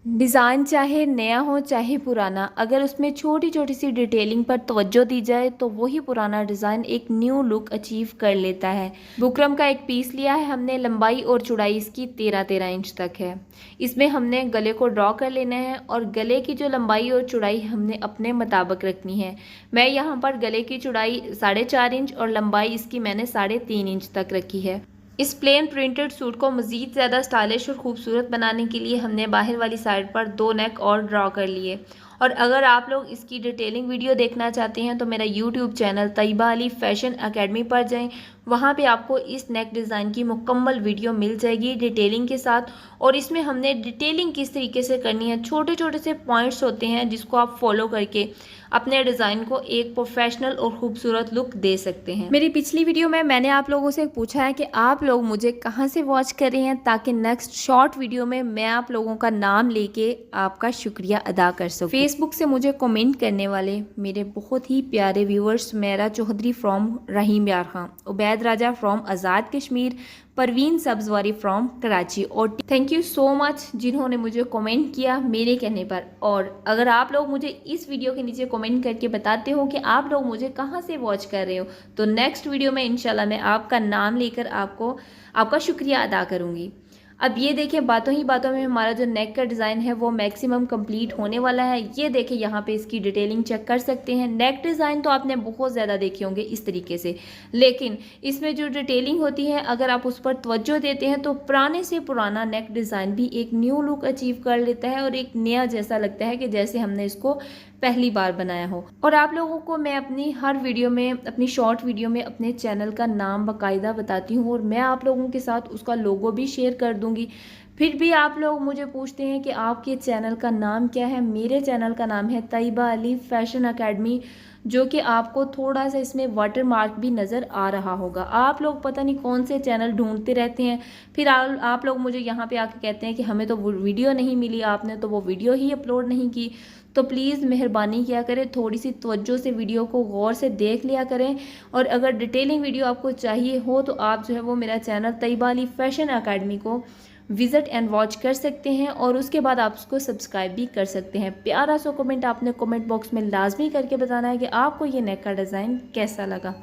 Design चाहे नया हो चाहे पुराना, अगर उसमें छोटी छोटी सी डिटेलिंग पर तवज्जो दी जाए तो वही पुराना डिज़ाइन एक न्यू लुक अचीव कर लेता है। बुकरम का एक पीस लिया है हमने, लंबाई और चौड़ाई इसकी 13-13 इंच तक है। इसमें हमने गले को ड्रॉ कर लेना है और गले की जो लंबाई और चौड़ाई हमने अपने मुताबिक रखनी है। मैं यहाँ पर गले की चौड़ाई 4.5 इंच और लंबाई इसकी मैंने 3.5 इंच तक रखी है। इस प्लेन प्रिंटेड सूट को मज़ीद ज़्यादा स्टाइलिश और ख़ूबसूरत बनाने के लिए हमने बाहर वाली साइड पर 2 नेक और ड्रॉ कर लिए। और अगर आप लोग इसकी डिटेलिंग वीडियो देखना चाहते हैं तो मेरा YouTube channel Tayyaba Ali fashion academy पर जाएं, वहाँ पे आपको इस नेक डिज़ाइन की मुकम्मल वीडियो मिल जाएगी डिटेलिंग के साथ। और इसमें हमने डिटेलिंग किस तरीके से करनी है, छोटे छोटे से पॉइंट्स होते हैं जिसको आप फॉलो करके अपने डिज़ाइन को एक प्रोफेशनल और ख़ूबसूरत लुक दे सकते हैं। मेरी पिछली वीडियो में मैंने आप लोगों से पूछा है कि आप लोग मुझे कहाँ से वॉच कर रहे हैं, ताकि नेक्स्ट शॉर्ट वीडियो में मैं आप लोगों का नाम लेके आपका शुक्रिया अदा कर सकूं। फेसबुक से मुझे कमेंट करने वाले मेरे बहुत ही प्यारे व्यूअर्स, मेरा Chaudhary from Rahim Yar Khan, Ubaid Raja from Azad Kashmir, Parveen Sabzwari from Karachi, और थैंक यू सो मच जिन्होंने मुझे कमेंट किया मेरे कहने पर। और अगर आप लोग मुझे इस वीडियो के नीचे कमेंट करके बताते हो कि आप लोग मुझे कहाँ से वॉच कर रहे हो, तो नेक्स्ट वीडियो में इंशाल्लाह मैं आपका नाम लेकर आपका शुक्रिया अदा करूँगी। अब ये देखिए, बातों ही बातों में हमारा जो नेक का डिज़ाइन है वो मैक्सिमम कंप्लीट होने वाला है। ये देखिए, यहाँ पे इसकी डिटेलिंग चेक कर सकते हैं। नेक डिज़ाइन तो आपने बहुत ज़्यादा देखे होंगे इस तरीके से, लेकिन इसमें जो डिटेलिंग होती है अगर आप उस पर तवज्जो देते हैं तो पुराने से पुराना नेक डिज़ाइन भी एक न्यू लुक अचीव कर लेता है और एक नया जैसा लगता है कि जैसे हमने इसको पहली बार बनाया हो। और आप लोगों को मैं अपनी हर वीडियो में, अपनी शॉर्ट वीडियो में अपने चैनल का नाम बाकायदा बताती हूँ और मैं आप लोगों के साथ उसका लोगो भी शेयर कर दूँगी। फिर भी आप लोग मुझे पूछते हैं कि आपके चैनल का नाम क्या है। मेरे चैनल का नाम है तैयबा अली फ़ैशन अकेडमी, जो कि आपको थोड़ा सा इसमें वाटर मार्क भी नज़र आ रहा होगा। आप लोग पता नहीं कौन से चैनल ढूंढते रहते हैं, फिर आप लोग मुझे यहाँ पे आके कहते हैं कि हमें तो वो वीडियो नहीं मिली, आपने तो वो वीडियो ही अपलोड नहीं की। तो प्लीज़ मेहरबानी किया करें, थोड़ी सी तवज्जो से वीडियो को गौर से देख लिया करें। और अगर डिटेलिंग वीडियो आपको चाहिए हो तो आप जो है वो मेरा channel Tayyaba Ali fashion academy को विज़िट एंड वॉच कर सकते हैं और उसके बाद आप उसको सब्सक्राइब भी कर सकते हैं। प्यारा सा कमेंट आपने कमेंट बॉक्स में लाजमी करके बताना है कि आपको ये नेक का डिज़ाइन कैसा लगा।